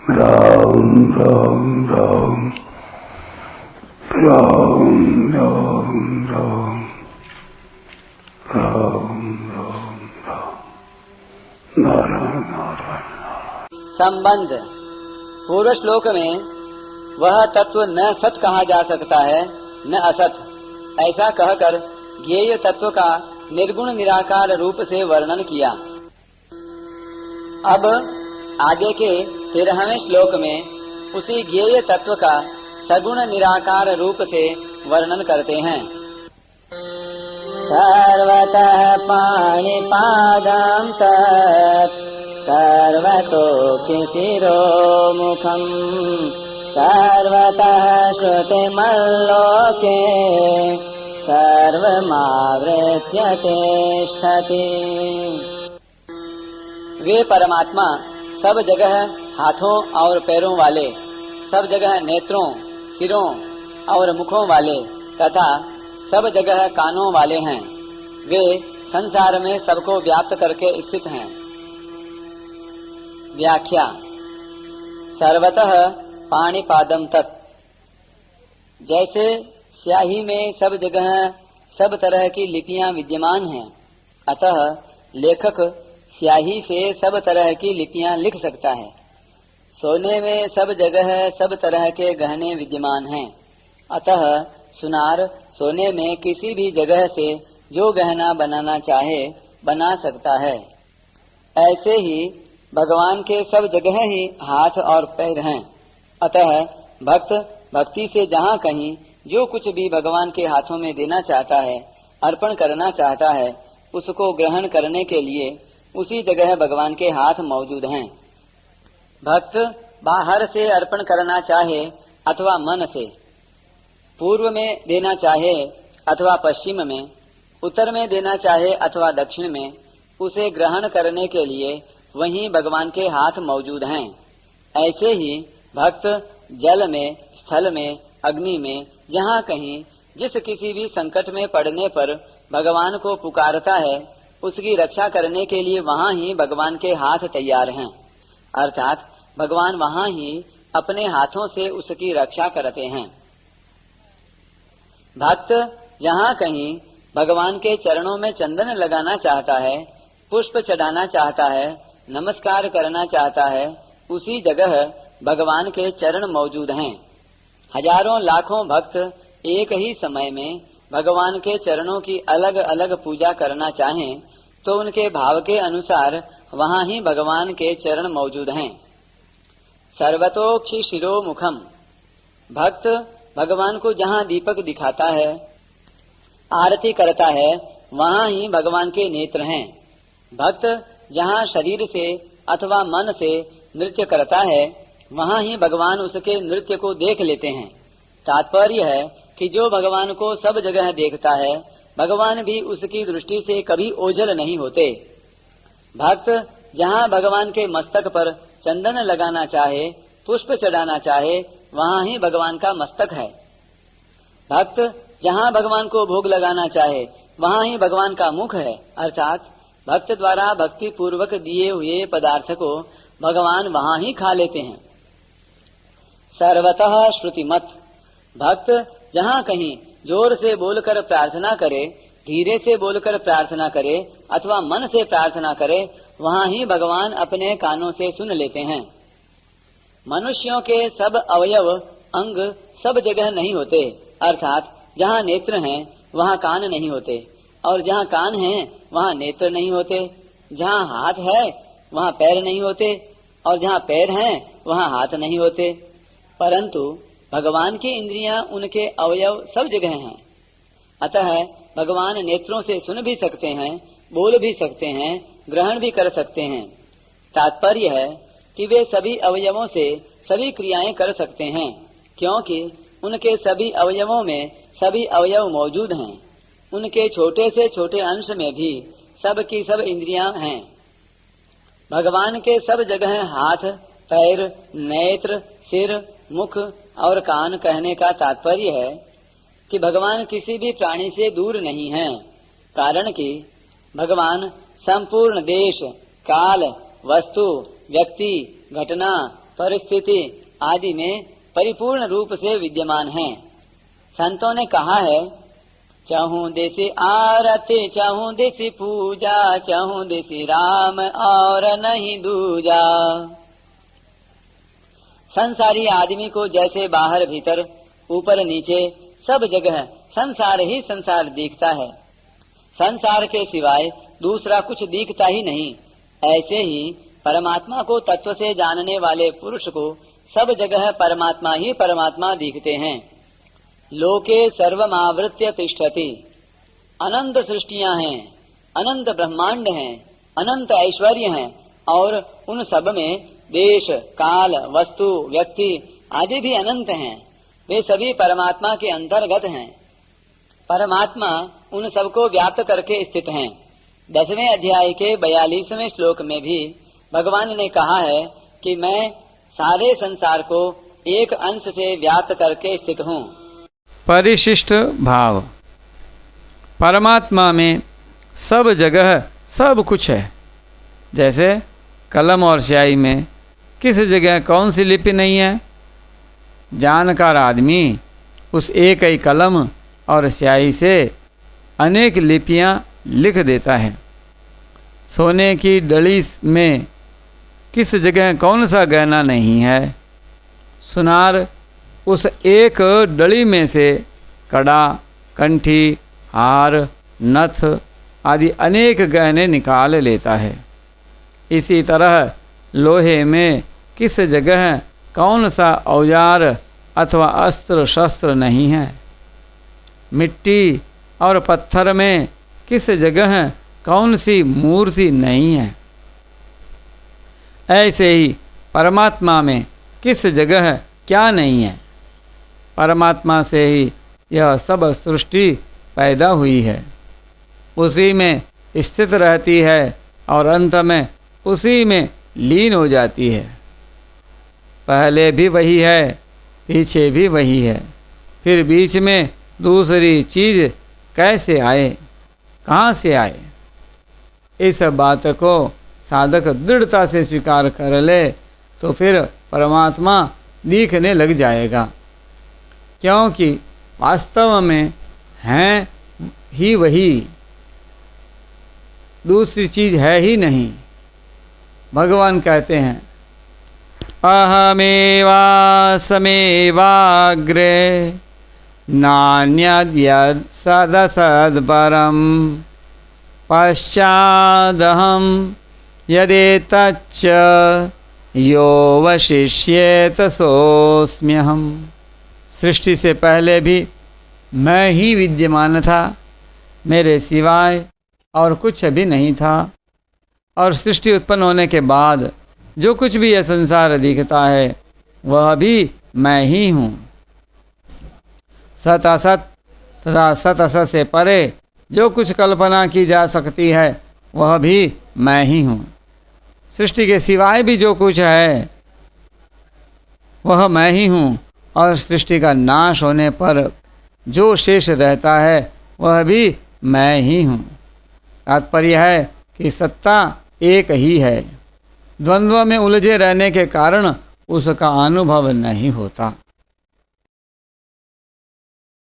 राम राम राम राम राम राम राम राम राम नारायण नारायण। संबंध। पूर्व श्लोक में वह तत्व न सत कहा जा सकता है न असत, ऐसा कहकर ज्ञेय तत्व का निर्गुण निराकार रूप से वर्णन किया। अब आगे के 13वें श्लोक में उसी ज्ञेय तत्व का सगुण निराकार रूप से वर्णन करते हैं। सर्वतः पाणिपादं तत् सर्वतोक्षि शिरोमुखम् सर्वतः श्रुतिमल्लोके सर्वमावृत्य तिष्ठति। वे परमात्मा सब जगह हाथों और पैरों वाले, सब जगह नेत्रों, सिरों और मुखों वाले तथा सब जगह कानों वाले हैं। वे संसार में सबको व्याप्त करके स्थित हैं। व्याख्या। सर्वतः पाणिपादं तत्, जैसे स्याही में सब जगह सब तरह की लिपियां विद्यमान हैं, अतः लेखक स्याही से सब तरह की लिपियां लिख सकता है। सोने में सब जगह सब तरह के गहने विद्यमान हैं, अतः सुनार सोने में किसी भी जगह से जो गहना बनाना चाहे बना सकता है। ऐसे ही भगवान के सब जगह ही हाथ और पैर हैं, अतः भक्त भक्ति से जहाँ कहीं जो कुछ भी भगवान के हाथों में देना चाहता है, अर्पण करना चाहता है, उसको ग्रहण करने के लिए उसी जगह भगवान के हाथ मौजूद हैं। भक्त बाहर से अर्पण करना चाहे अथवा मन से, पूर्व में देना चाहे अथवा पश्चिम में, उत्तर में देना चाहे अथवा दक्षिण में, उसे ग्रहण करने के लिए वहीं भगवान के हाथ मौजूद हैं। ऐसे ही भक्त जल में, स्थल में, अग्नि में, जहाँ कहीं जिस किसी भी संकट में पड़ने पर भगवान को पुकारता है, उसकी रक्षा करने के लिए वहाँ ही भगवान के हाथ तैयार हैं, अर्थात भगवान वहाँ ही अपने हाथों से उसकी रक्षा करते हैं। भक्त जहाँ कहीं भगवान के चरणों में चंदन लगाना चाहता है, पुष्प चढ़ाना चाहता है, नमस्कार करना चाहता है, उसी जगह भगवान के चरण मौजूद हैं। हजारों लाखों भक्त एक ही समय में भगवान के चरणों की अलग अलग पूजा करना चाहें तो उनके भाव के अनुसार वहाँ ही भगवान के चरण मौजूद हैं। सर्वतोक्षि शिरोमुखम, भक्त भगवान को जहाँ दीपक दिखाता है, आरती करता है, वहाँ ही भगवान के नेत्र हैं। भक्त जहाँ शरीर से अथवा मन से नृत्य करता है, वहाँ ही भगवान उसके नृत्य को देख लेते हैं। तात्पर्य है कि जो भगवान को सब जगह देखता है, भगवान भी उसकी दृष्टि से कभी ओझल नहीं होते। भक्त जहाँ भगवान के मस्तक पर चंदन लगाना चाहे, पुष्प चढ़ाना चाहे, वहाँ ही भगवान का मस्तक है। भक्त जहाँ भगवान को भोग लगाना चाहे, वहाँ ही भगवान का मुख है, अर्थात भक्त द्वारा भक्ति पूर्वक दिए हुए पदार्थ को भगवान वहाँ ही खा लेते हैं। सर्वतः श्रुतिमत, भक्त जहाँ कहीं जोर से बोलकर प्रार्थना करे, धीरे से बोलकर प्रार्थना करे अथवा मन से प्रार्थना करे, वहाँ ही भगवान अपने कानों से सुन लेते हैं। मनुष्यों के सब अवयव अंग सब जगह नहीं होते, अर्थात जहाँ नेत्र हैं वहाँ कान नहीं होते, और जहाँ कान हैं वहाँ नेत्र नहीं होते। जहाँ हाथ है वहाँ पैर नहीं होते, और जहाँ पैर हैं वहाँ हाथ नहीं होते। परंतु भगवान की इंद्रियां, उनके अवयव सब जगह हैं, अतः भगवान नेत्रों से सुन भी सकते हैं, बोल भी सकते हैं, ग्रहण भी कर सकते हैं। तात्पर्य है कि वे सभी अवयवों से सभी क्रियाएं कर सकते हैं, क्योंकि उनके सभी अवयवों में सभी अवयव मौजूद हैं। उनके छोटे से छोटे अंश में भी सब की सब इंद्रियां हैं। भगवान के सब जगह हाथ, पैर, नेत्र, सिर, मुख और कान कहने का तात्पर्य है कि भगवान किसी भी प्राणी से दूर नहीं हैं, कारण कि भगवान संपूर्ण देश, काल, वस्तु, व्यक्ति, घटना परिस्थिति आदि में परिपूर्ण रूप से विद्यमान हैं। संतों ने कहा है, चहु दिशि आरती चहु दिशि पूजा, चहु दिशि राम और नहीं दूजा। संसारी आदमी को जैसे बाहर भीतर ऊपर नीचे सब जगह संसार ही संसार दिखता है, संसार के सिवाय दूसरा कुछ दिखता ही नहीं। ऐसे ही परमात्मा को तत्व से जानने वाले पुरुष को सब जगह परमात्मा ही परमात्मा दिखते हैं। लोके सर्वमावृत्य तिष्ठति, अनंत सृष्टियां हैं, अनंत ब्रह्मांड हैं, अनंत ऐश्वर्य हैं और उन सब में देश काल वस्तु व्यक्ति आदि भी अनंत हैं। वे सभी परमात्मा के अंतर्गत हैं। परमात्मा उन सबको व्याप्त करके स्थित हैं। 10वें अध्याय के 42वें श्लोक में भी भगवान ने कहा है कि मैं सारे संसार को एक अंश से व्याप्त करके स्थित हूँ। परिशिष्ट भाव। परमात्मा में सब जगह सब कुछ है। जैसे कलम और स्याही में किस जगह कौन सी लिपि नहीं है। जानकार आदमी उस एक ही कलम और स्याही से अनेक लिपियां लिख देता है। सोने की डली में किस जगह कौन सा गहना नहीं है। सुनार उस एक डली में से कड़ा कंठी हार नथ आदि अनेक गहने निकाल लेता है। इसी तरह लोहे में किस जगह कौन सा औजार अथवा अस्त्र शस्त्र नहीं है। मिट्टी और पत्थर में किस जगह कौन सी मूर्ति नहीं है। ऐसे ही परमात्मा में किस जगह क्या नहीं है। परमात्मा से ही यह सब सृष्टि पैदा हुई है, उसी में स्थित रहती है और अंत में उसी में लीन हो जाती है। पहले भी वही है, पीछे भी वही है, फिर बीच में दूसरी चीज कैसे आए, कहाँ से आए। इस बात को साधक दृढ़ता से स्वीकार कर ले तो फिर परमात्मा दिखने लग जाएगा, क्योंकि वास्तव में है ही वही, दूसरी चीज है ही नहीं। भगवान कहते हैं, अहमेवासमेवाग्रे नान्यद्यत् सदसद्परम् पश्चादहं यदेतच्च योऽवशिष्येत सोऽस्म्यहम्। सृष्टि से पहले भी मैं ही विद्यमान था, मेरे सिवाय और कुछ भी नहीं था। और सृष्टि उत्पन्न होने के बाद जो कुछ भी यह संसार दिखता है वह भी मैं ही हूँ। सत असत तथा सत असत से परे जो कुछ कल्पना की जा सकती है वह भी मैं ही हूँ। सृष्टि के सिवाय भी जो कुछ है वह मैं ही हूँ, और सृष्टि का नाश होने पर जो शेष रहता है वह भी मैं ही हूँ। तात्पर्य है कि सत्ता एक ही है, द्वंद्व में उलझे रहने के कारण उसका अनुभव नहीं होता।